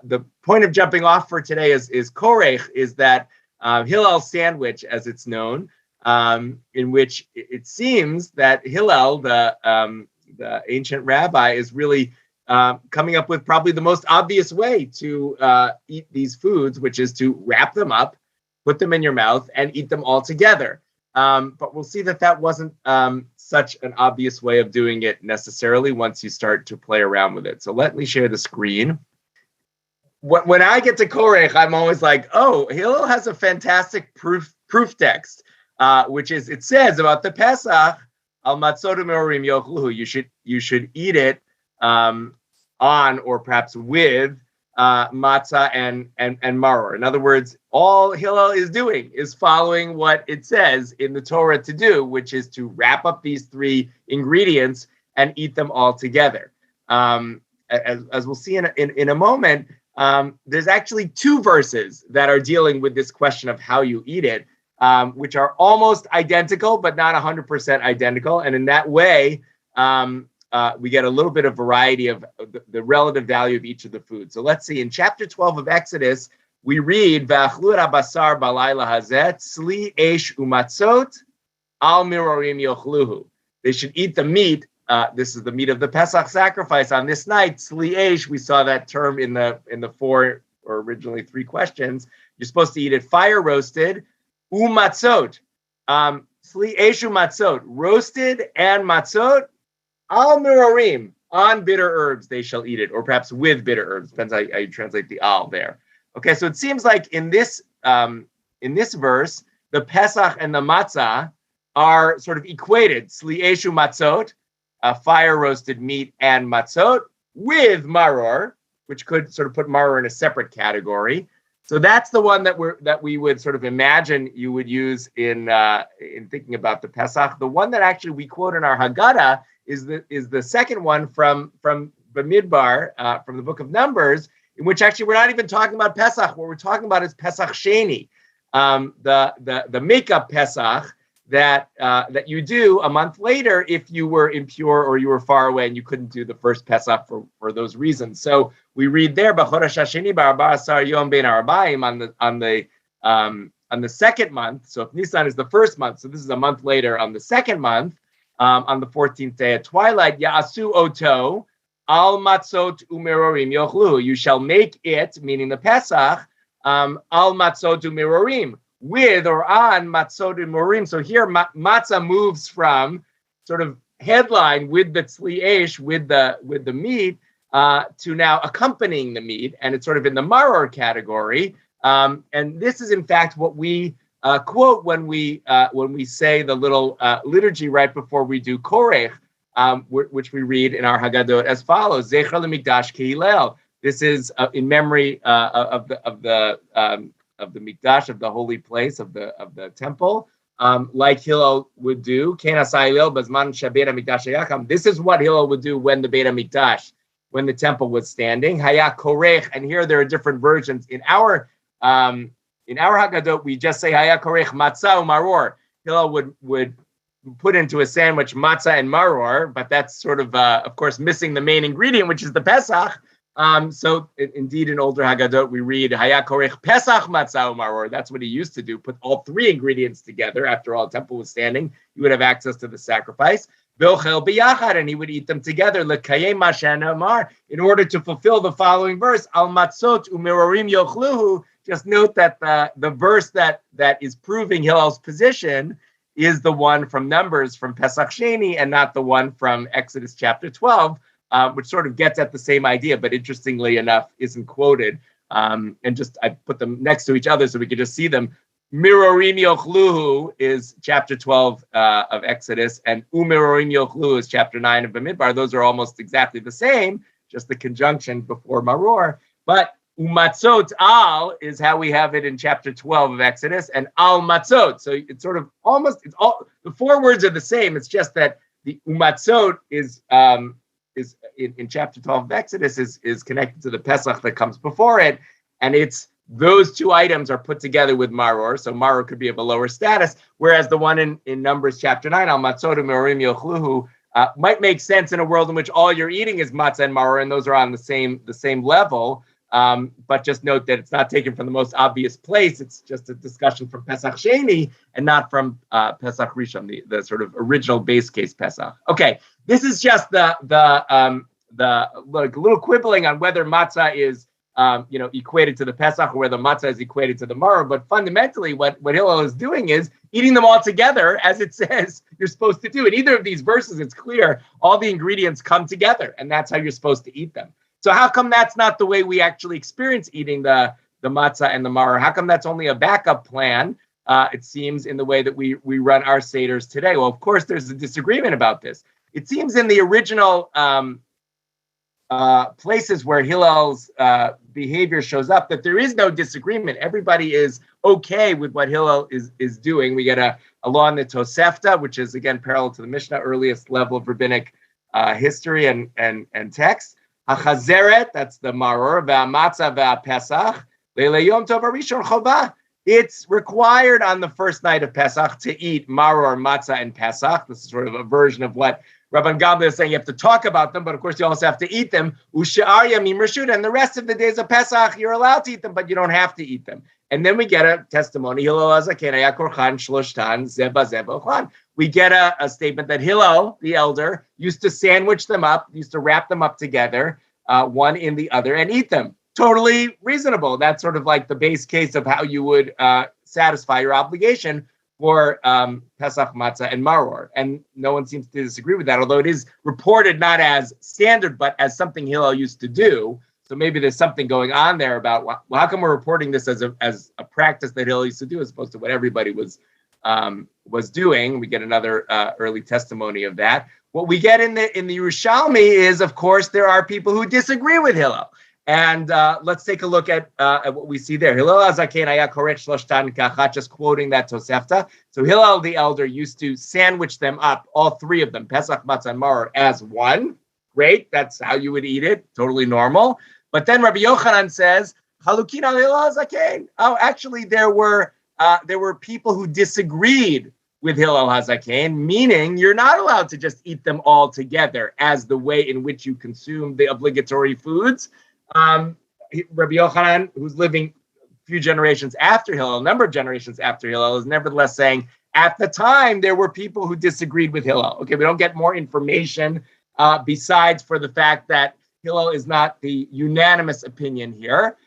the point of jumping off for today is korech, is that Hillel sandwich, as it's known, in which it seems that Hillel, the ancient rabbi, is really coming up with probably the most obvious way to eat these foods, which is to wrap them up, put them in your mouth, and eat them all together. But we'll see that wasn't such an obvious way of doing it necessarily once you start to play around with it. So let me share the screen. When I get to korech, I'm always like, oh, Hillel has a fantastic proof text, which is, it says about the Pesach, al matzot u'merorim yochluhu, you should eat it on or perhaps with matzah and maror. In other words, all Hillel is doing is following what it says in the Torah to do, which is to wrap up these three ingredients and eat them all together. As we'll see in a moment, there's actually two verses that are dealing with this question of how you eat it, which are almost identical, but not 100% identical. And in that way, we get a little bit of variety of the relative value of each of the foods. So let's see, in chapter 12 of Exodus, we read, V'achlu basar balayla hazeh, tzli esh umatzot, al mirorim yochluhu. They should eat the meat. This is the meat of the Pesach sacrifice on this night. Tzli esh, we saw that term in the four or originally three questions. You're supposed to eat it fire roasted, umatzot. Tzli esh umatzot, roasted and matzot, al mirorim, on bitter herbs they shall eat it, or perhaps with bitter herbs. Depends how you translate the al there. Okay, so it seems like in this verse, the Pesach and the matzah are sort of equated. Tzli esh umatzot, fire roasted meat, and matzot with maror, which could sort of put maror in a separate category. So that's the one that we would sort of imagine you would use in thinking about the Pesach. The one that actually we quote in our Haggadah is the second one from Bamidbar, from the book of Numbers, in which actually we're not even talking about Pesach. What we're talking about is Pesach Sheni, the makeup Pesach that you do a month later if you were impure or you were far away and you couldn't do the first Pesach for those reasons. So we read there, B'chodesh hasheni b'arba asar yom ben arbaim, on the second month. So if Nisan is the first month, so this is a month later on the second month, on the 14th day at twilight, Ya'asu oto al matzot umerorim yochlu. You shall make it, meaning the Pesach, al matzot umerorim, with or on matzot and morim. So here matzah moves from sort of headline with the tzli esh, with the meat, to now accompanying the meat, and it's sort of in the maror category. And this is in fact what we quote when we say the little liturgy right before we do korech, which we read in our Haggadot as follows: Zecher lemikdash ki Hillel. This is in memory of the mikdash, of the holy place, of the temple, like Hillel would do. This is what Hillel would do when the Beit HaMikdash, when the temple was standing. Haya korech, and here there are different versions. In our Haggadot, we just say Haya korech matzah u'maror. Hillel would put into a sandwich matzah and maror, but that's sort of course, missing the main ingredient, which is the Pesach. So indeed, in older Haggadot, we read Haya korech Pesach matzah u'maror. That's what he used to do, put all three ingredients together. After all, the temple was standing, you would have access to the sacrifice. V'ochel biyachad, and he would eat them together, l'kayem ma she'namar, in order to fulfill the following verse, al matzot u'merorim yochluhu. Just note that the verse that is proving Hillel's position is the one from Numbers, from Pesach Sheni, and not the one from Exodus chapter 12, which sort of gets at the same idea, but interestingly enough, isn't quoted. And just I put them next to each other so we could just see them. Mirorim yochluhu is chapter 12 of Exodus, and umirorim yochluhu is chapter 9 of Bamidbar. Those are almost exactly the same, just the conjunction before maror. But umatzot al is how we have it in chapter 12 of Exodus, and al matzot. So it's sort of almost, it's all, the four words are the same. It's just that the umatzot is in chapter 12 of Exodus is connected to the Pesach that comes before it, and it's those two items are put together with maror, so maror could be of a lower status, whereas the one in Numbers chapter 9, al matzot u'merorim yochluhu, might make sense in a world in which all you're eating is matzah and maror, and those are on the same level. But just note that it's not taken from the most obvious place. It's just a discussion from Pesach Sheni and not from Pesach Rishon, the sort of original base case Pesach. Okay, this is just the little quibbling on whether matzah is equated to the Pesach or whether matzah is equated to the maror. But fundamentally, what Hillel is doing is eating them all together, as it says you're supposed to do. In either of these verses, it's clear all the ingredients come together, and that's how you're supposed to eat them. So how come that's not the way we actually experience eating the matzah and the maror? How come that's only a backup plan, it seems, in the way that we run our seders today? Well, of course, there's a disagreement about this. It seems in the original places where Hillel's behavior shows up that there is no disagreement. Everybody is okay with what Hillel is doing. We get a law in the Tosefta, which is, again, parallel to the Mishnah, earliest level of rabbinic history and text. HaChazeret, that's the maror, v'amatzah v'apesach, le'le yom tov harishon chova. It's required on the first night of Pesach to eat maror, matzah, and Pesach. This is sort of a version of what Rabban Gamliel is saying. You have to talk about them, but of course you also have to eat them. U'she'ar yamim reshut, and the rest of the days of Pesach, you're allowed to eat them, but you don't have to eat them. And then we get a testimony. Hillel hazaken haya korchan shloshtan zeba zeba uchlan. We get a statement that Hillel, the elder, used to sandwich them up, used to wrap them up together, one in the other, and eat them. Totally reasonable. That's sort of like the base case of how you would satisfy your obligation for Pesach, matzah, and maror. And no one seems to disagree with that, although it is reported not as standard, but as something Hillel used to do. So maybe there's something going on there about, well, how come we're reporting this as a practice that Hillel used to do as opposed to what everybody was doing? We get another early testimony of that. What we get in the Yerushalmi is, of course, there are people who disagree with Hillel. And let's take a look at what we see there. Hillel hazaken haya korech shloshtan kachat, just quoting that Tosefta. So Hillel the elder used to sandwich them up, all three of them, Pesach, matzah, and maror, as one. Great, that's how you would eat it, totally normal. But then Rabbi Yochanan says, Chalukin al Hillel hazaken. Oh, actually, there were people who disagreed with Hillel hazaken, meaning you're not allowed to just eat them all together as the way in which you consume the obligatory foods. Rabbi Yochanan, who's living a few generations after Hillel, a number of generations after Hillel, is nevertheless saying, at the time, there were people who disagreed with Hillel. Okay, we don't get more information besides for the fact that Hillel is not the unanimous opinion here.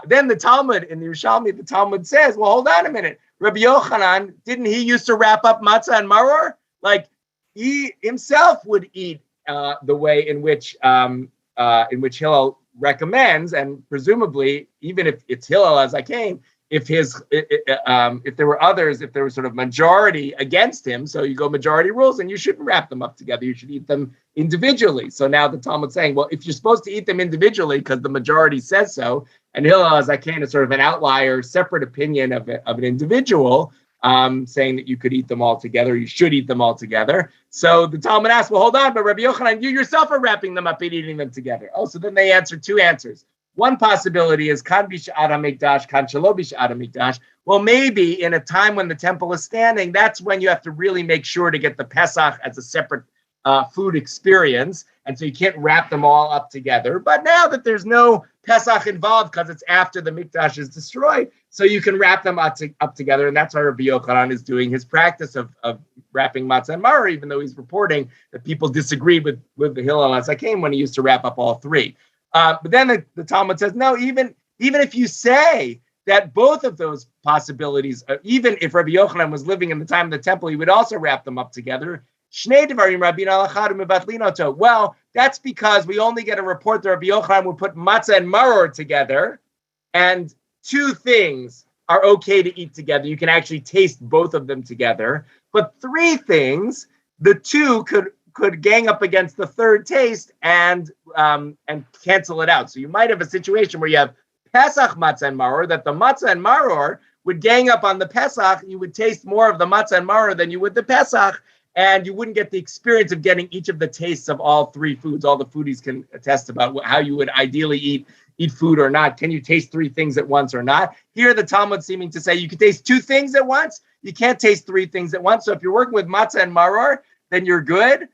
Then the Talmud, in the Yerushalmi, the Talmud says, well, hold on a minute. Rabbi Yochanan, didn't he used to wrap up matzah and maror? Like, he himself would eat the way in which Hillel recommends, and presumably, even if it's Hillel hazaken, if there were others, if there was sort of majority against him, so you go majority rules, and you shouldn't wrap them up together. You should eat them individually. So now the Talmud's saying, well, if you're supposed to eat them individually because the majority says so, and Hillel hazaken is sort of an outlier, separate opinion of an individual, saying that you could eat them all together, you should eat them all together. So the Talmud asks, well, hold on, but Rabbi Yochanan, you yourself are wrapping them up and eating them together. Oh, so then they answer two answers. One possibility is kan b'sh'at hamikdash, kan shelo b'sh'at hamikdash. Well, maybe in a time when the temple is standing, that's when you have to really make sure to get the Pesach as a separate food experience, and so you can't wrap them all up together. But now that there's no Pesach involved because it's after the Mikdash is destroyed, so you can wrap them up together, and that's why Rabbi Yochanan is doing his practice of wrapping matzah and maror, even though he's reporting that people disagreed with the Hillel hazaken when he used to wrap up all three. But then the Talmud says, no, even if you say that both of those possibilities, even if Rabbi Yochanan was living in the time of the temple, he would also wrap them up together. Well, that's because we only get a report that Rabbi Yochanan would put matzah and maror together, and two things are okay to eat together. You can actually taste both of them together. But three things, the two could gang up against the third taste and cancel it out. So you might have a situation where you have Pesach matzah and maror, that the matzah and maror would gang up on the Pesach. You would taste more of the matzah and maror than you would the Pesach, and you wouldn't get the experience of getting each of the tastes of all three foods. All the foodies can attest about how you would ideally eat food or not. Can you taste three things at once or not? Here, the Talmud seeming to say you can taste two things at once. You can't taste three things at once. So if you're working with matzah and maror, then you're good.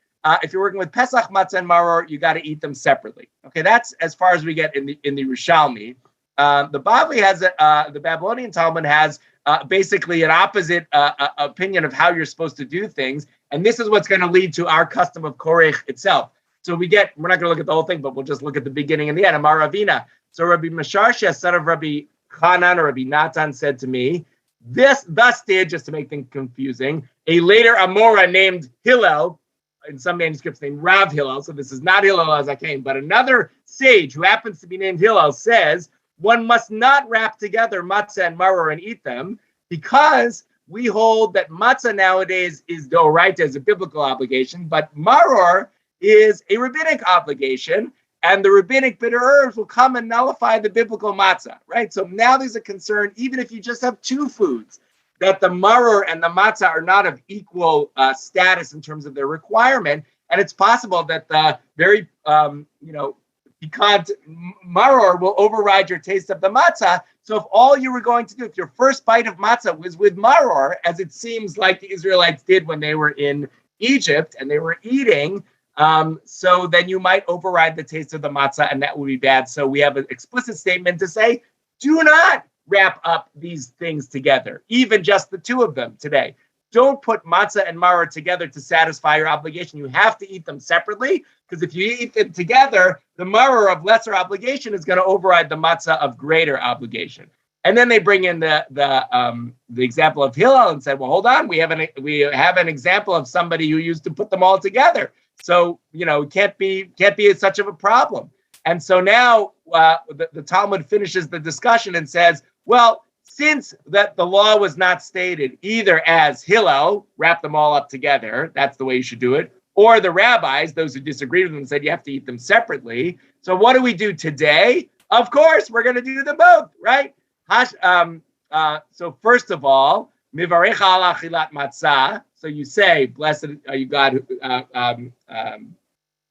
if you're working with Pesach, matzah, and maror, you got to eat them separately. Okay, that's as far as we get in the Yerushalmi. The Bavli has the Babylonian Talmud has basically an opposite opinion of how you're supposed to do things, and this is what's going to lead to our custom of korech itself. So we're not going to look at the whole thing, but we'll just look at the beginning and the end. Amar Ravina. So Rabbi Masharsha, son of Rabbi Hanan or Rabbi Natan, said to me, thus did, just to make things confusing, a later Amora named Hillel, in some manuscripts named Rav Hillel, so this is not Hillel as I came, but another sage who happens to be named Hillel says, one must not wrap together matzah and maror and eat them, because we hold that matzah nowadays is doraita, is a biblical obligation, but maror is a rabbinic obligation, and the rabbinic bitter herbs will come and nullify the biblical matzah, right? So now there's a concern, even if you just have two foods, that the maror and the matzah are not of equal status in terms of their requirement, and it's possible that the very, piquant maror will override your taste of the matzah. So if all you were going to do, if your first bite of matzah was with maror, as it seems like the Israelites did when they were in Egypt and they were eating, so then you might override the taste of the matzah, and that would be bad. So we have an explicit statement to say, do not wrap up these things together, even just the two of them today. Don't put matzah and maror together to satisfy your obligation. You have to eat them separately, because if you eat them together, the maror of lesser obligation is going to override the matzah of greater obligation. And then they bring in the example of Hillel and said, well, hold on, we have an example of somebody who used to put them all together. So, it can't be such of a problem. And so now the Talmud finishes the discussion and says, well, since that the law was not stated either as Hillel, wrap them all up together, that's the way you should do it, or the rabbis, those who disagreed with them, said you have to eat them separately. So what do we do today? Of course, we're going to do them both, right? So first of all, mivarecha ala achilat matzah. So you say, blessed are you, God,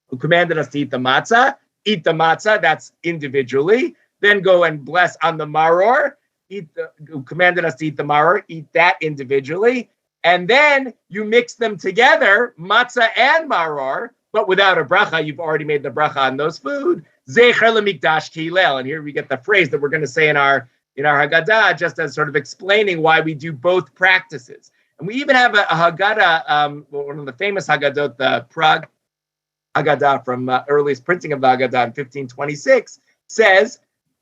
who commanded us to eat the matzah. Eat the matzah, that's individually. Then go and bless on the maror. Who commanded us to eat the maror. Eat that individually. And then you mix them together, matzah and maror, but without a bracha. You've already made the bracha on those food. Zecher lemikdash ki Hillel. And here we get the phrase that we're going to say in our Haggadah, just as sort of explaining why we do both practices. And we even have a Haggadah, one of the famous Haggadot, the Prague Haggadah from earliest printing of the Haggadah in 1526, says,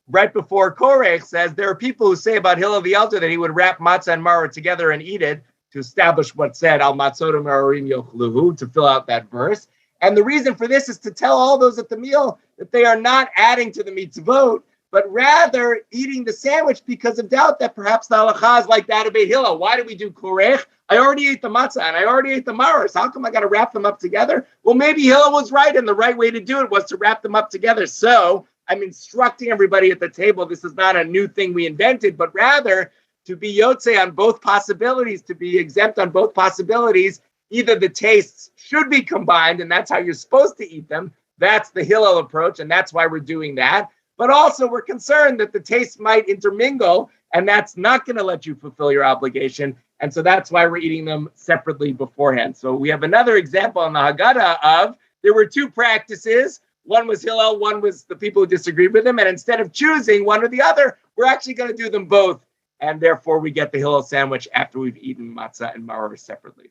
right before Korech, says, there are people who say about Hillel the Elder that he would wrap matzah and maror together and eat it, to establish what said, al matzotim marorim yochluhu, to fill out that verse. And the reason for this is to tell all those at the meal that they are not adding to the mitzvot, but rather eating the sandwich because of doubt that perhaps the halacha is like that of Beit Hillel. Why do we do korech? I already ate the matzah and I already ate the maror. So how come I got to wrap them up together? Well, maybe Hillel was right, and the right way to do it was to wrap them up together. So I'm instructing everybody at the table. This is not a new thing we invented, but rather to be yotze on both possibilities, to be exempt on both possibilities. Either the tastes should be combined, and that's how you're supposed to eat them. That's the Hillel approach, and that's why we're doing that. But also we're concerned that the tastes might intermingle, and that's not going to let you fulfill your obligation. And so that's why we're eating them separately beforehand. So we have another example in the Haggadah of there were two practices. One was Hillel, one was the people who disagreed with him. And instead of choosing one or the other, we're actually going to do them both. And therefore we get the Hillel sandwich after we've eaten matzah and maror separately.